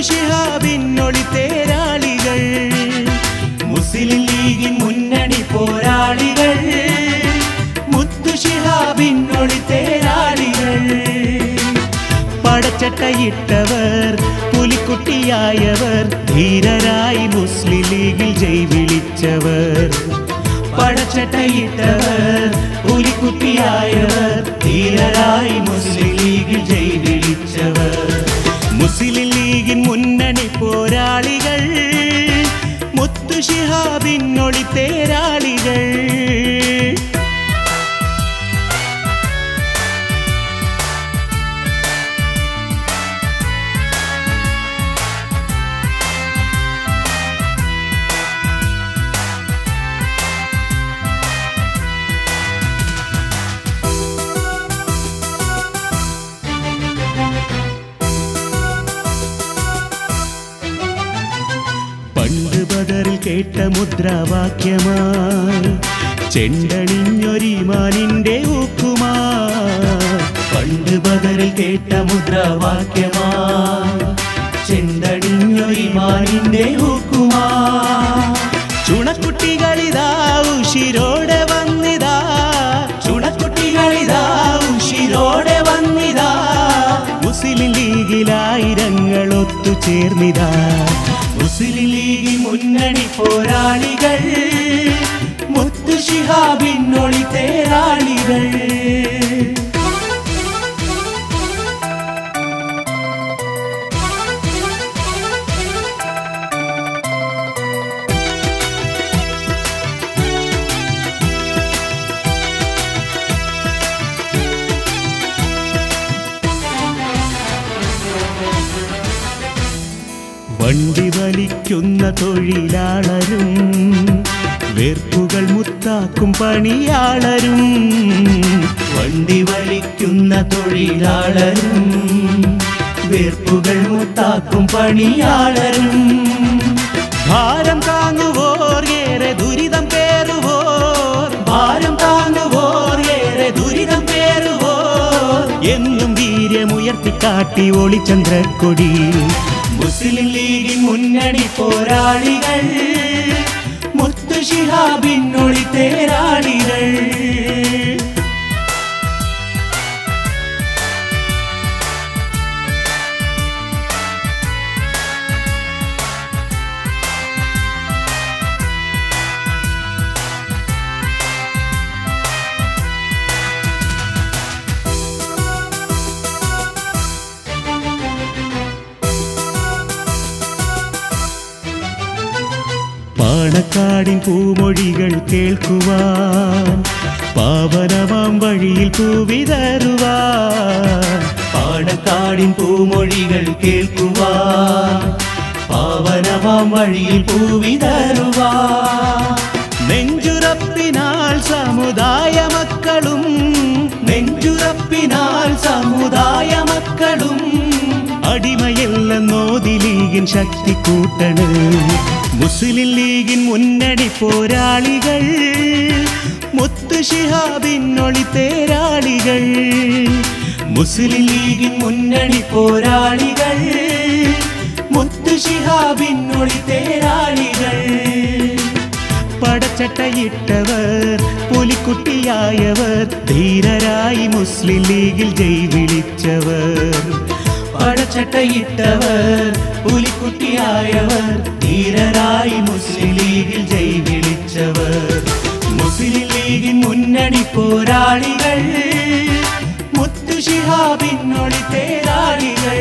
ശിഹാബിനൊളി തേരാളികൾ മുസ്ലിം ലീഗിൻ മുന്നണി പോരാളികൾ മുത്തു ശിഹാബിനൊളി തേരാളികൾ പടച്ചട്ടയിട്ടവർ പുലിക്കുട്ടിയായവർ ധീരരായി മുസ്ലിം ലീഗിൽ ജയ് വിളിച്ചവർ പടച്ചട്ടയിട്ടവർ പുലിക്കുട്ടിയായവർ ധീരരായി മുസ്ലിം ലീഗിൽ ജയ് വിളിച്ചവർ മുസ്ലിം ലീഗിൻ മുന്നണി പോരാളികൾ മുത്തു ശിഹാബിനൊളി തേരാളികൾ ബദറിൽ കേട്ട മുദ്രാവാക്യമായി ചെണ്ടണിഞ്ഞൊരീമാനിന്റെ ഊക്കുമായി പണ്ട് ബദറിൽ കേട്ട മുദ്രാവാക്യമായി ചെണ്ടണിഞ്ഞൊരീമാനിന്റെ ഊക്കുമായി ചുണക്കുട്ടികളിതാ ഉശിരോടെ വന്നിതാ ചുണക്കുട്ടികളിതാ ഉശിരോടെ വന്നിതാ മുസ്ലിം ലീഗിലായിരങ്ങൾ ഒത്തുചേർന്നിതാ മുസ്ലിം ലീഗിൻ മുന്നണി പോരാളികൾ മുത്തു ശിഹാബിനൊളി തേരാളികൾ വണ്ടി വലിക്കുന്ന തൊഴിലാളരും വേർപ്പുകൾ മുത്താക്കും പണിയാളരും വണ്ടി വലിക്കുന്ന തൊഴിലാളരും വേർപ്പുകൾ മുത്താക്കും പണിയാളരും ഭാരം താങ്ങുവോർ ഏറെ ദുരിതം പേറുവോർ ഭാരം താങ്ങുവോർ ഏറെ ദുരിതം പേറുവോർ എന്നും വീര്യമുയർത്തിക്കാട്ടി ഒളിചന്ദ്രക്കൊടി മുസ്ലിം ലീഗിൻ മുന്നണി പോരാളികൾ മുത്തു ശിഹാബിനൊളി തേരാളികൾ പാണക്കാടിൻ പൂമൊഴികൾ കേൾക്കുവാൻ പാവനമാം വഴിയിൽ പൂവിതറുവാൻ പാണക്കാടിൻ പൂമൊഴികൾ കേൾക്കുവാൻ പാവനമാം വഴിയിൽ പൂവിതറുവാൻ നെഞ്ചുറപ്പിനാൽ സമുദായ മക്കളും നെഞ്ചുറപ്പിനാൽ സമുദായ മക്കളും അടിമയല്ലെന്നോതി ലീഗിൻ ശക്തി കൂട്ടണ് മുസ്ലിം ലീഗിൻ മുന്നണി പോരാളികൾ മുത്തു ശിഹാബിനൊളി തേരാളികൾ മുസ്ലിം ലീഗിൻ മുന്നണി പോരാളികൾ മുത്തു ശിഹാബിനൊളി തേരാളികൾ പടച്ചട്ടയിട്ടവർ പുലിക്കുട്ടിയായവർ ധീരരായി മുസ്ലിം ലീഗിൽ ജയ് വിളിച്ചവർ പടച്ചട്ടയിട്ടവർ പുലിക്കുട്ടിയായവർ ധീരരായി മുസ്ലിം ലീഗിൽ ജയ് വിളിച്ചവർ മുസ്ലിം ലീഗിൻ മുന്നണി പോരാളികൾ മുത്തു ശിഹാബിനൊളി തേരാളികൾ